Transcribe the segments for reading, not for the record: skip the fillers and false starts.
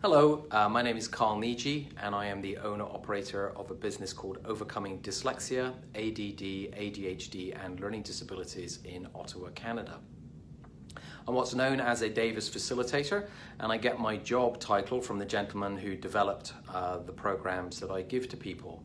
Hello, my name is Carl Niji and I am the owner-operator of a business called Overcoming Dyslexia, ADD, ADHD and Learning Disabilities in Ottawa, Canada. I'm what's known as a Davis facilitator, and I get my job title from the gentleman who developed the programs that I give to people.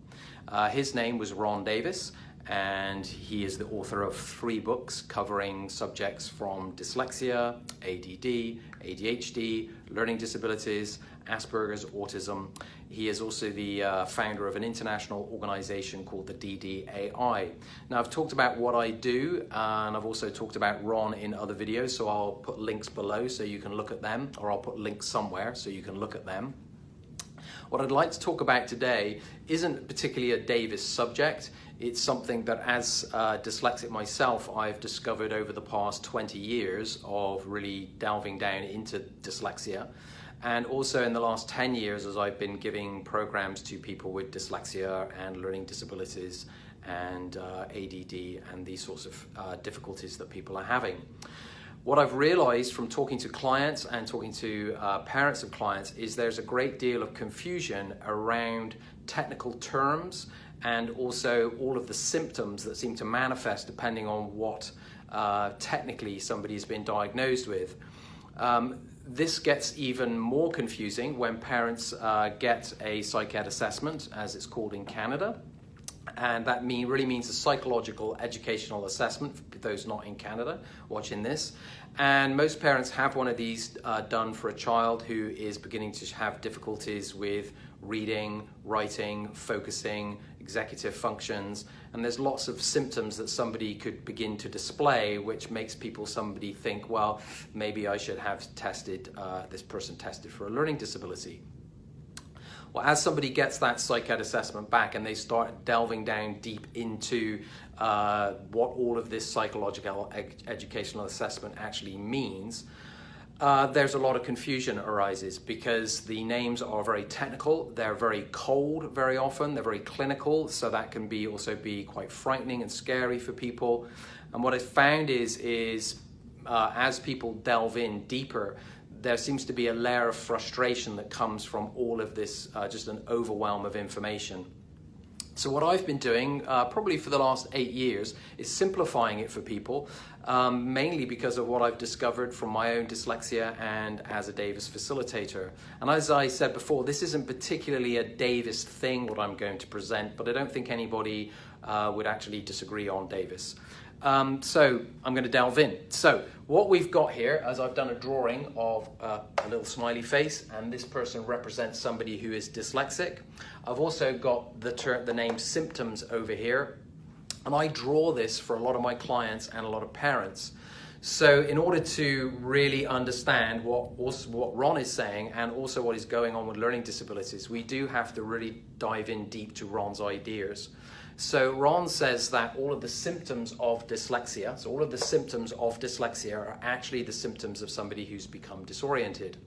His name was Ron Davis, and he is the author of 3 books covering subjects from dyslexia, ADD, ADHD, learning disabilities, Asperger's, autism. He is also the founder of an international organization called the DDAI. Now, I've talked about what I do, and I've also talked about Ron in other videos, so I'll put links below so you can look at them, or I'll put links somewhere so you can look at them. What I'd like to talk about today isn't particularly a Davis subject. It's something that, as dyslexic myself, I've discovered over the past 20 years of really delving down into dyslexia. And also in the last 10 years as I've been giving programs to people with dyslexia and learning disabilities and ADD and these sorts of difficulties that people are having. What I've realized from talking to clients and talking to parents of clients is there's a great deal of confusion around technical terms and also all of the symptoms that seem to manifest depending on what technically somebody's been diagnosed with. This gets even more confusing when parents get a psych ed assessment, as it's called in Canada. And that really means a psychological educational assessment for those not in Canada watching this. And most parents have one of these done for a child who is beginning to have difficulties with reading, writing, focusing, executive functions. And there's lots of symptoms that somebody could begin to display, which makes somebody think, well, maybe I should have this person tested for a learning disability. Well, as somebody gets that psych ed assessment back and they start delving down deep into what all of this psychological educational assessment actually means, there's a lot of confusion arises because the names are very technical, they're very cold very often, they're very clinical, so that can also be quite frightening and scary for people. And what I've found is as people delve in deeper, there seems to be a layer of frustration that comes from all of this, just an overwhelm of information. So what I've been doing, probably for the last 8 years, is simplifying it for people, mainly because of what I've discovered from my own dyslexia and as a Davis facilitator. And as I said before, this isn't particularly a Davis thing, what I'm going to present, but I don't think anybody would actually disagree on Davis. So I'm going to delve in. So what we've got here, as I've done a drawing of a little smiley face, and this person represents somebody who is dyslexic. I've also got the name Symptoms over here, and I draw this for a lot of my clients and a lot of parents. So in order to really understand what Ron is saying and also what is going on with learning disabilities, we do have to really dive in deep to Ron's ideas. So Ron says that all of the symptoms of dyslexia, are actually the symptoms of somebody who's become disoriented.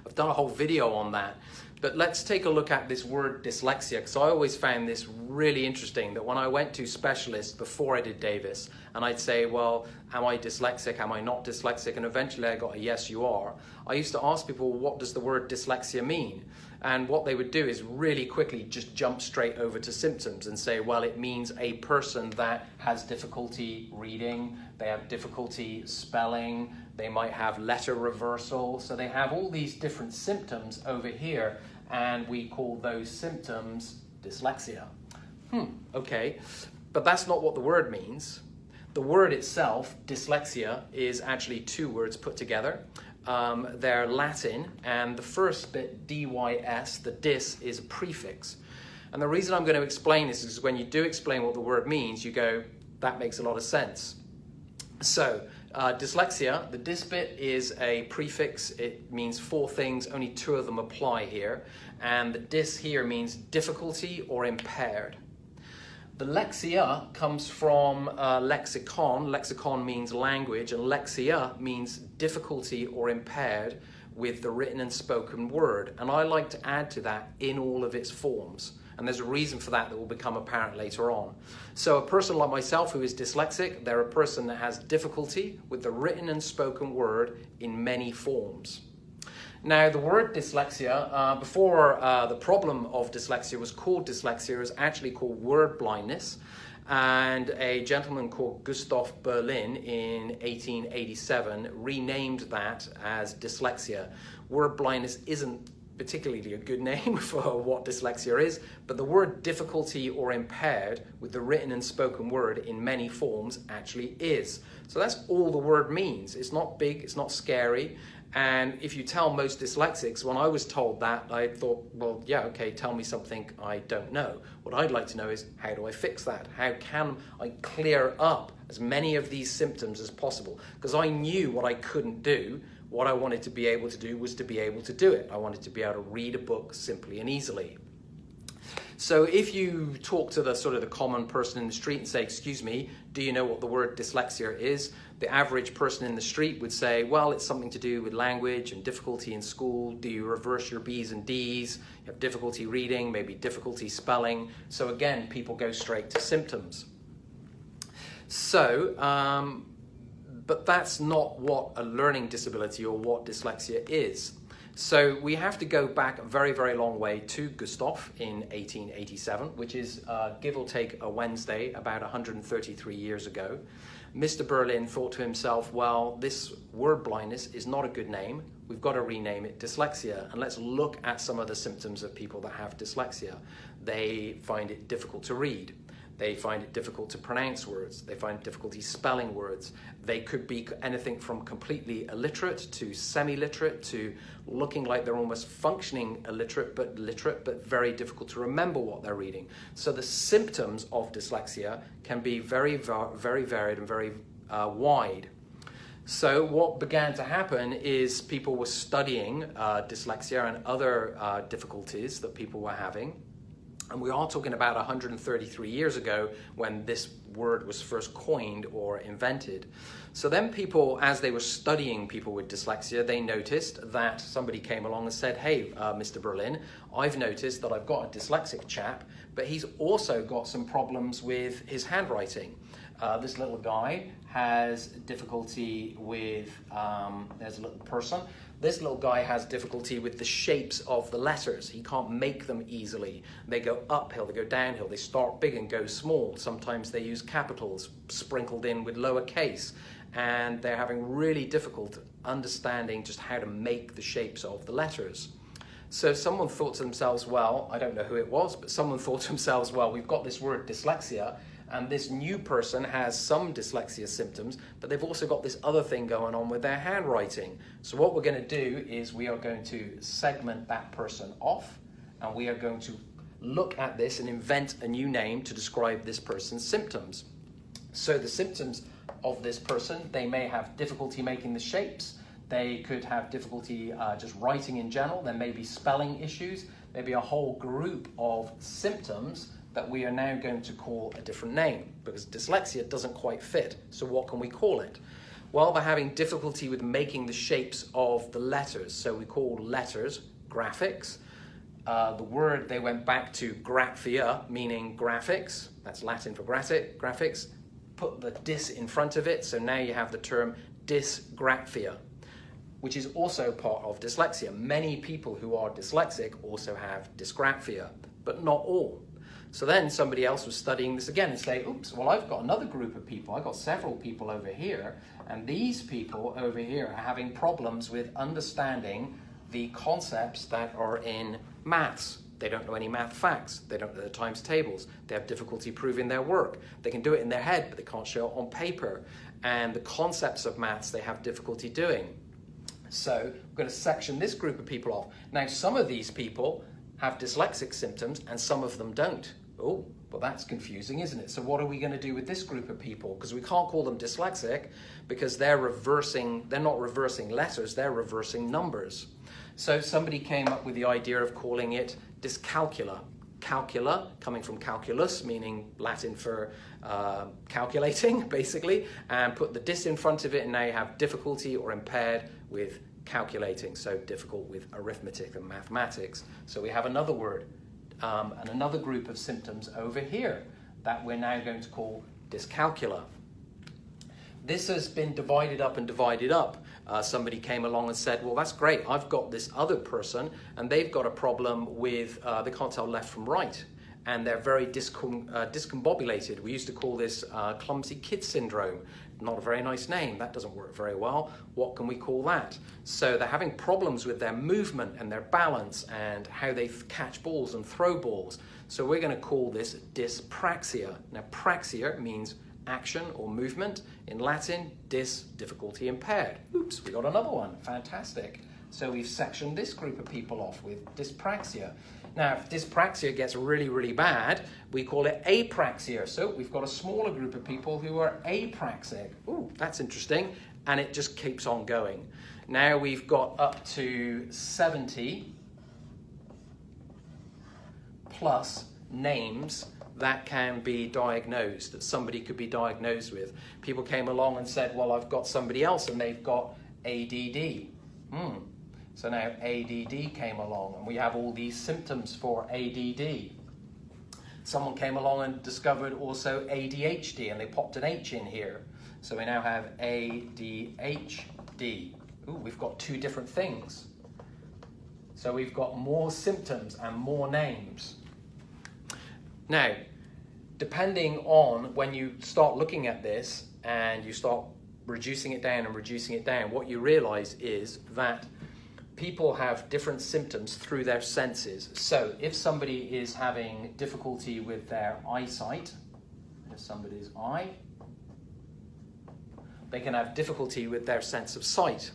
I've done a whole video on that, but let's take a look at this word dyslexia, because I always found this really interesting, that when I went to specialists before I did Davis, and I'd say, well, am I dyslexic, am I not dyslexic, and eventually I got a yes, you are. I used to ask people, what does the word dyslexia mean? And what they would do is really quickly just jump straight over to symptoms and say, well, it means a person that has difficulty reading, they have difficulty spelling, they might have letter reversal. So they have all these different symptoms over here, and we call those symptoms dyslexia. Okay, but that's not what the word means. The word itself, dyslexia, is actually 2 words put together. They're Latin, and the first bit, dys, the dys, is a prefix. And the reason I'm going to explain this is when you do explain what the word means, you go, that makes a lot of sense. So, dyslexia, the dys bit is a prefix. It means 4 things, only 2 of them apply here. And the dys here means difficulty or impaired. The lexia comes from lexicon. Lexicon means language, and lexia means difficulty or impaired with the written and spoken word. And I like to add to that in all of its forms. And there's a reason for that will become apparent later on. So a person like myself who is dyslexic, they're a person that has difficulty with the written and spoken word in many forms. Now, the word dyslexia, before the problem of dyslexia was called dyslexia, is actually called word blindness. And a gentleman called Gustav Berlin in 1887 renamed that as dyslexia. Word blindness isn't particularly a good name for what dyslexia is, but the word difficulty or impaired with the written and spoken word in many forms actually is. So that's all the word means. It's not big, it's not scary. And if you tell most dyslexics, when I was told that, I thought, well, yeah, okay, tell me something I don't know. What I'd like to know is, how do I fix that? How can I clear up as many of these symptoms as possible? Because I knew what I couldn't do. What I wanted to be able to do was to be able to do it. I wanted to be able to read a book simply and easily. So if you talk to the common person in the street and say, excuse me, do you know what the word dyslexia is? The average person in the street would say, well, it's something to do with language and difficulty in school. Do you reverse your B's and D's? You have difficulty reading, maybe difficulty spelling. So again, people go straight to symptoms. So, but that's not what a learning disability or what dyslexia is. So we have to go back a very, very long way to Gustav in 1887, which is give or take a Wednesday, about 133 years ago. Mr. Berlin thought to himself, well, this word blindness is not a good name. We've got to rename it dyslexia, and let's look at some of the symptoms of people that have dyslexia. They find it difficult to read. They find it difficult to pronounce words. They find difficulty spelling words. They could be anything from completely illiterate to semi-literate to looking like they're almost functioning literate, but very difficult to remember what they're reading. So the symptoms of dyslexia can be very, very varied and very wide. So what began to happen is people were studying dyslexia and other difficulties that people were having. And we are talking about 133 years ago when this word was first coined or invented. So then people, as they were studying people with dyslexia, they noticed that somebody came along and said, hey, Mr. Berlin, I've noticed that I've got a dyslexic chap, but he's also got some problems with his handwriting. This little guy has difficulty with, there's a little person. This little guy has difficulty with the shapes of the letters. He can't make them easily. They go uphill, they go downhill, they start big and go small. Sometimes they use capitals sprinkled in with lowercase, and they're having really difficult understanding just how to make the shapes of the letters. So someone thought to themselves, well, I don't know who it was, but someone thought to themselves, well, we've got this word dyslexia, and this new person has some dyslexia symptoms, but they've also got this other thing going on with their handwriting. So what we're going to do is we are going to segment that person off, and we are going to look at this and invent a new name to describe this person's symptoms. So the symptoms of this person, they may have difficulty making the shapes, they could have difficulty just writing in general, there may be spelling issues, maybe a whole group of symptoms that we are now going to call a different name, because dyslexia doesn't quite fit. So what can we call it? Well, they're having difficulty with making the shapes of the letters. So we call letters graphics. The word they went back to graphia, meaning graphics. That's Latin for graphics. Put the dys in front of it. So now you have the term dysgraphia, which is also part of dyslexia. Many people who are dyslexic also have dysgraphia, but not all. So then somebody else was studying this again and say, oops, well, I've got another group of people. I've got several people over here, and these people over here are having problems with understanding the concepts that are in maths. They don't know any math facts. They don't know the times tables. They have difficulty proving their work. They can do it in their head, but they can't show it on paper. And the concepts of maths they have difficulty doing. So we're going to section this group of people off. Now, some of these people have dyslexic symptoms and some of them don't. Oh, well, that's confusing, isn't it? So what are we going to do with this group of people? Because we can't call them dyslexic because they're not reversing letters, they're reversing numbers. So somebody came up with the idea of calling it dyscalculia. Calcula, coming from calculus, meaning Latin for calculating, basically, and put the dys in front of it, and now you have difficulty or impaired with calculating, so difficult with arithmetic and mathematics. So we have another word. And another group of symptoms over here that we're now going to call dyscalculia. This has been divided up and divided up Somebody came along and said, well, that's great, I've got this other person and they've got a problem with, they can't tell left from right. And they're very discombobulated. We used to call this Clumsy Kid Syndrome. Not a very nice name, that doesn't work very well. What can we call that? So they're having problems with their movement and their balance and how they catch balls and throw balls. So we're going to call this dyspraxia. Now praxia means action or movement. In Latin, difficulty impaired. Oops, we got another one, fantastic. So we've sectioned this group of people off with dyspraxia. Now, if dyspraxia gets really, really bad, we call it apraxia. So we've got a smaller group of people who are apraxic. Ooh, that's interesting. And it just keeps on going. Now we've got up to 70 plus names that can be diagnosed, that somebody could be diagnosed with. People came along and said, well, I've got somebody else and they've got ADD. So now ADD came along and we have all these symptoms for ADD. Someone came along and discovered also ADHD and they popped an H in here. So we now have ADHD. Ooh, we've got two different things. So we've got more symptoms and more names. Now, depending on when you start looking at this and you start reducing it down, what you realize is that people have different symptoms through their senses. So if somebody is having difficulty with their eyesight, if somebody's eye, they can have difficulty with their sense of sight.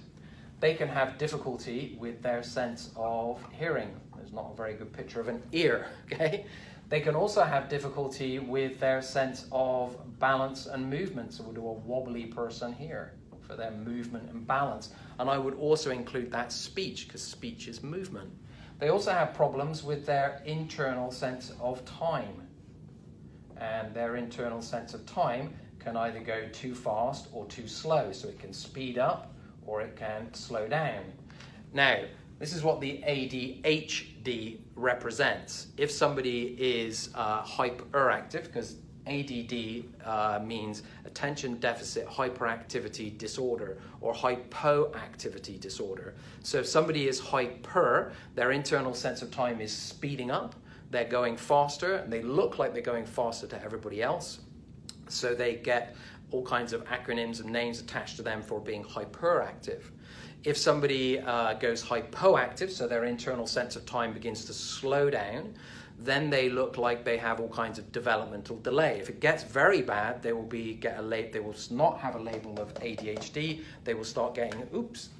They can have difficulty with their sense of hearing. There's not a very good picture of an ear, okay? They can also have difficulty with their sense of balance and movement. So we'll do a wobbly person here for their movement and balance. And I would also include that speech, because speech is movement. They also have problems with their internal sense of time. And their internal sense of time can either go too fast or too slow. So it can speed up or it can slow down. Now, this is what the ADHD represents. If somebody is hyperactive, because ADD means attention deficit hyperactivity disorder or hypoactivity disorder. So if somebody is hyper, their internal sense of time is speeding up, they're going faster, and they look like they're going faster to everybody else. So they get all kinds of acronyms and names attached to them for being hyperactive. If somebody goes hypoactive, so their internal sense of time begins to slow down, then they look like they have all kinds of developmental delay. If it gets very bad, they will not have a label of ADHD. They will start getting,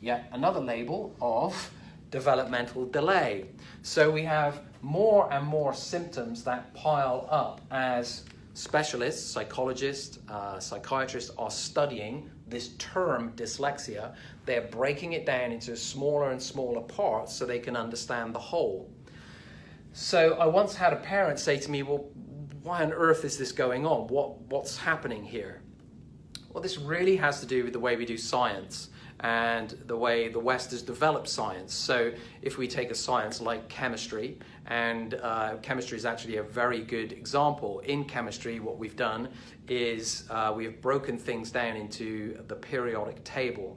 yet another label of developmental delay. So we have more and more symptoms that pile up as specialists, psychologists, psychiatrists are studying this term dyslexia. They're breaking it down into smaller and smaller parts so they can understand the whole. So I once had a parent say to me, well, why on earth is this going on? What's happening here? Well, this really has to do with the way we do science and the way the West has developed science. So if we take a science like chemistry, and chemistry is actually a very good example. In chemistry, what we've done is we have broken things down into the periodic table.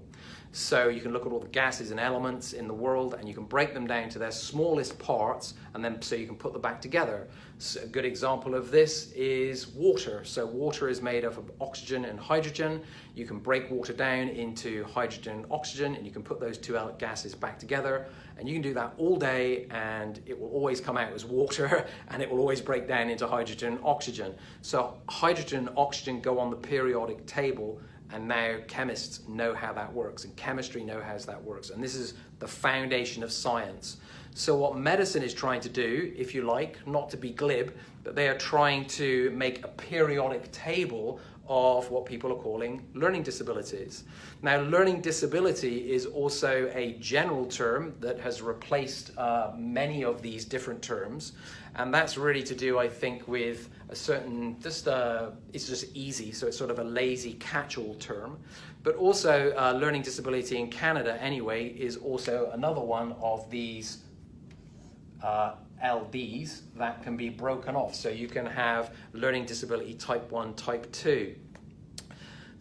So you can look at all the gases and elements in the world and you can break them down to their smallest parts, and then so you can put them back together. So a good example of this is water. So water is made up of oxygen and hydrogen. You can break water down into hydrogen and oxygen and you can put those two gases back together, and you can do that all day and it will always come out as water and it will always break down into hydrogen and oxygen. So hydrogen and oxygen go on the periodic table, and now chemists know how that works and chemistry know how that works, and this is the foundation of science. So what medicine is trying to do, if you like, not to be glib, but they are trying to make a periodic table of what people are calling learning disabilities. Now, learning disability is also a general term that has replaced many of these different terms, and that's really to do, I think, with a certain, it's just easy, so it's sort of a lazy catch-all term. But also, learning disability in Canada, anyway, is also another one of these LDs that can be broken off. So you can have learning disability type 1, type 2.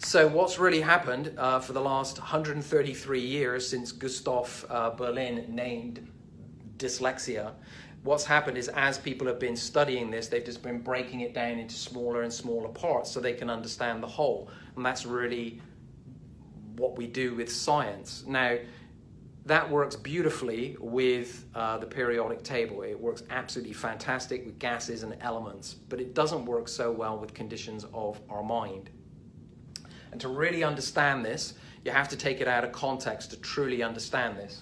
So what's really happened for the last 133 years since Gustav Berlin named dyslexia, what's happened is as people have been studying this, they've just been breaking it down into smaller and smaller parts so they can understand the whole. And that's really what we do with science. Now, that works beautifully with the periodic table. It works absolutely fantastic with gases and elements, but it doesn't work so well with conditions of our mind. And to really understand this, you have to take it out of context to truly understand this.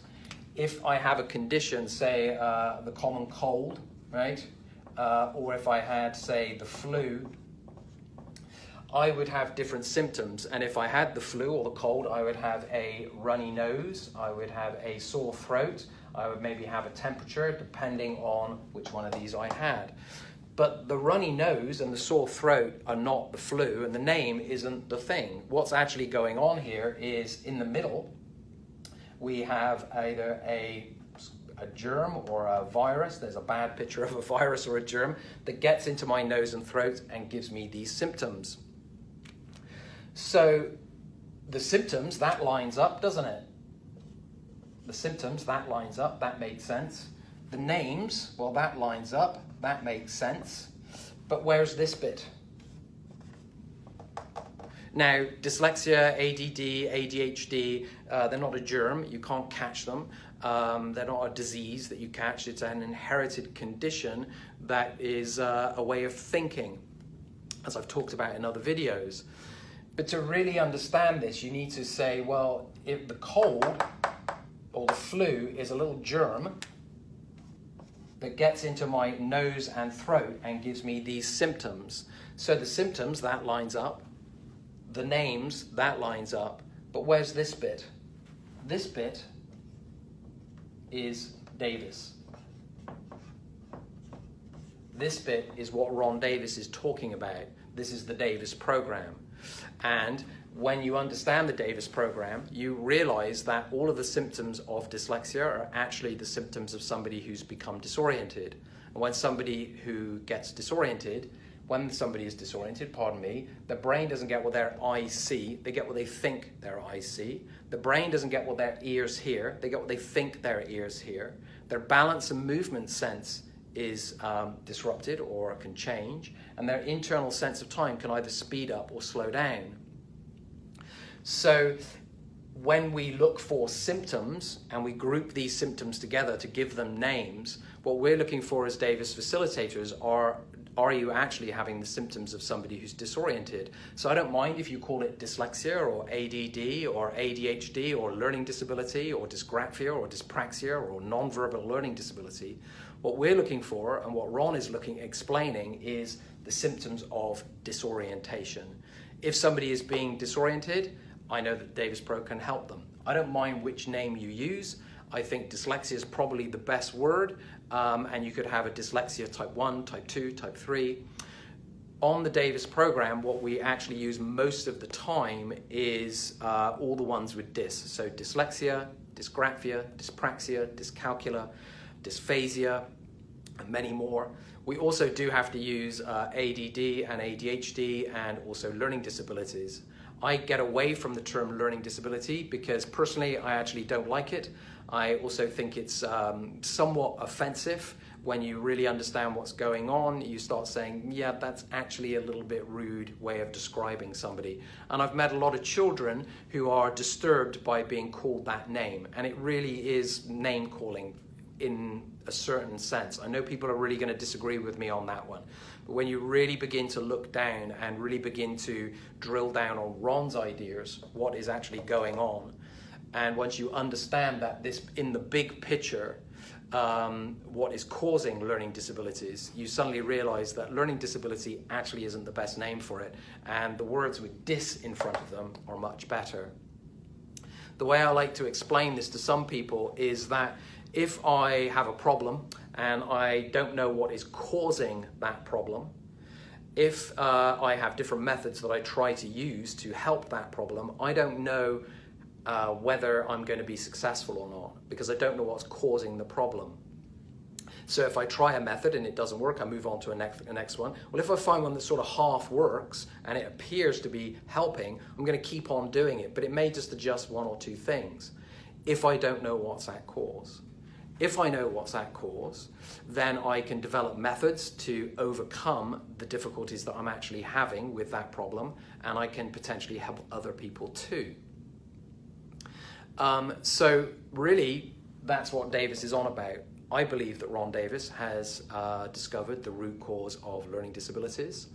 If I have a condition, say the common cold, right? Or if I had, say, the flu, I would have different symptoms. And if I had the flu or the cold, I would have a runny nose, I would have a sore throat, I would maybe have a temperature, depending on which one of these I had. But the runny nose and the sore throat are not the flu, and the name isn't the thing. What's actually going on here is in the middle, we have either a germ or a virus. There's a bad picture of a virus or a germ that gets into my nose and throat and gives me these symptoms. So the symptoms, that lines up, doesn't it? The symptoms, that lines up, that makes sense. The names, well, that lines up, that makes sense. But where's this bit? Now, dyslexia, ADD, ADHD, they're not a germ, you can't catch them. They're not a disease that you catch, it's an inherited condition that is a way of thinking, as I've talked about in other videos. But to really understand this, you need to say, well, if the cold or the flu is a little germ that gets into my nose and throat and gives me these symptoms. So the symptoms, that lines up. The names, that lines up. But where's this bit? This bit is Davis. This bit is what Ron Davis is talking about. This is the Davis program. And when you understand the Davis program, you realize that all of the symptoms of dyslexia are actually the symptoms of somebody who's become disoriented. And when somebody who gets disoriented, when somebody is disoriented, pardon me, the brain doesn't get what their eyes see, they get what they think their eyes see. The brain doesn't get what their ears hear, they get what they think their ears hear. Their balance and movement sense is disrupted or can change, and their internal sense of time can either speed up or slow down. So when we look for symptoms and we group these symptoms together to give them names, what we're looking for as Davis facilitators are you actually having the symptoms of somebody who's disoriented? So I don't mind if you call it dyslexia or ADD or ADHD or learning disability or dysgraphia or dyspraxia or nonverbal learning disability. What we're looking for and what Ron is explaining is the symptoms of disorientation. If somebody is being disoriented, I know that Davis Pro can help them. I don't mind which name you use. I think dyslexia is probably the best word, and you could have a dyslexia type 1, type 2, type 3. On the Davis program, what we actually use most of the time is all the ones with dys. So dyslexia, dysgraphia, dyspraxia, dyscalculia, dysphasia, and many more. We also do have to use ADD and ADHD and also learning disabilities. I get away from the term learning disability because personally I actually don't like it. I also think it's somewhat offensive. When you really understand what's going on, you start saying, yeah, that's actually a little bit rude way of describing somebody. And I've met a lot of children who are disturbed by being called that name, and it really is name calling in a certain sense. I know people are really going to disagree with me on that one, but when you really begin to look down and really begin to drill down on Ron's ideas, what is actually going on, and once you understand that this, in the big picture, what is causing learning disabilities, you suddenly realize that learning disability actually isn't the best name for it, and the words with dys in front of them are much better. The way I like to explain this to some people is that if I have a problem and I don't know what is causing that problem, if I have different methods that I try to use to help that problem, I don't know whether I'm going to be successful or not, because I don't know what's causing the problem. So if I try a method and it doesn't work, I move on to a next one. Well, if I find one that sort of half works and it appears to be helping, I'm going to keep on doing it, but it may just adjust one or two things if I don't know what's at cause. If I know what's at cause, then I can develop methods to overcome the difficulties that I'm actually having with that problem, and I can potentially help other people too. So really, that's what Davis is on about. I believe that Ron Davis has discovered the root cause of learning disabilities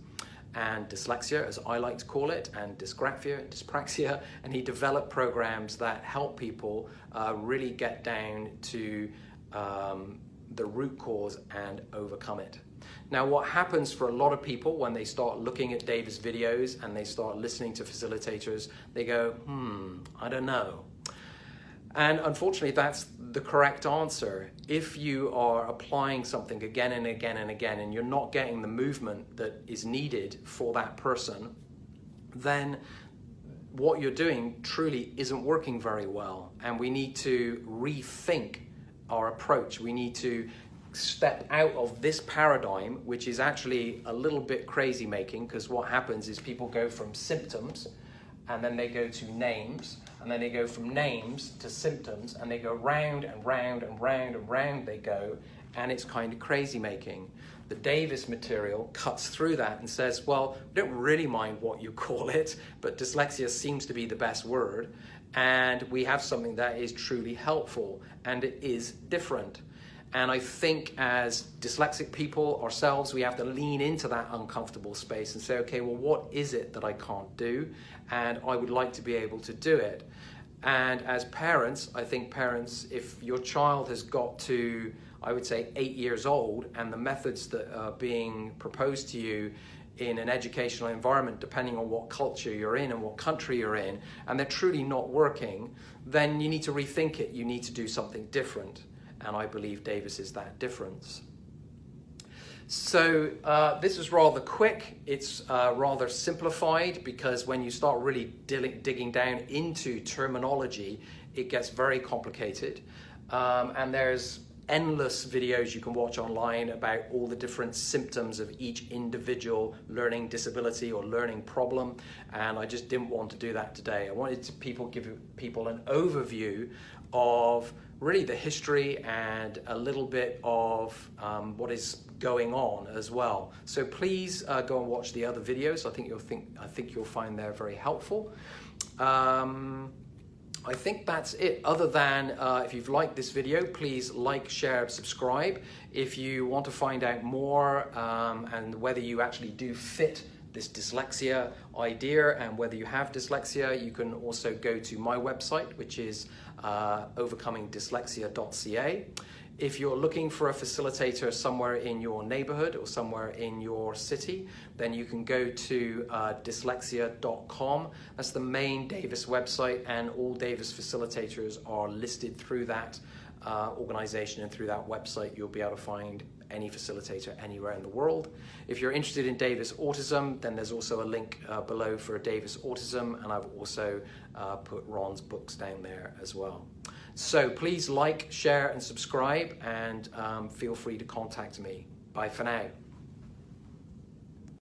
and dyslexia, as I like to call it, and dysgraphia, and dyspraxia, and he developed programs that help people really get down to the root cause and overcome it. Now, what happens for a lot of people when they start looking at Davis videos and they start listening to facilitators, they go, I don't know. And unfortunately, that's the correct answer. If you are applying something again and again and again, and you're not getting the movement that is needed for that person, then what you're doing truly isn't working very well. And we need to rethink our approach. We need to step out of this paradigm, which is actually a little bit crazy making, because what happens is people go from symptoms and then they go to names, and then they go from names to symptoms, and they go round and round and round and round they go, and it's kind of crazy making. The Davis material cuts through that and says, well, we don't really mind what you call it, but dyslexia seems to be the best word, and we have something that is truly helpful, and it is different. And I think as dyslexic people ourselves, we have to lean into that uncomfortable space and say, okay, well, what is it that I can't do? And I would like to be able to do it. And as parents, I think parents, if your child has got to, I would say, 8 years old, and the methods that are being proposed to you in an educational environment, depending on what culture you're in and what country you're in, and they're truly not working, then you need to rethink it. You need to do something different. And I believe Davis is that difference. So this is rather quick. It's rather simplified, because when you start really digging down into terminology, it gets very complicated. And there's endless videos you can watch online about all the different symptoms of each individual learning disability or learning problem. And I just didn't want to do that today. I wanted to give people an overview of really the history and a little bit of what is going on as well. So please go and watch the other videos. I think you'll find they're very helpful. I think that's it. Other than if you've liked this video, please like, share, subscribe. If you want to find out more and whether you actually do fit this dyslexia idea and whether you have dyslexia, you can also go to my website, which is overcomingdyslexia.ca. If you're looking for a facilitator somewhere in your neighborhood or somewhere in your city, then you can go to dyslexia.com. That's the main Davis website, and all Davis facilitators are listed through that organization, and through that website you'll be able to find any facilitator anywhere in the world. If you're interested in Davis Autism, then there's also a link below for Davis Autism, and I've also put Ron's books down there as well. So please like, share and subscribe, and feel free to contact me. Bye for now.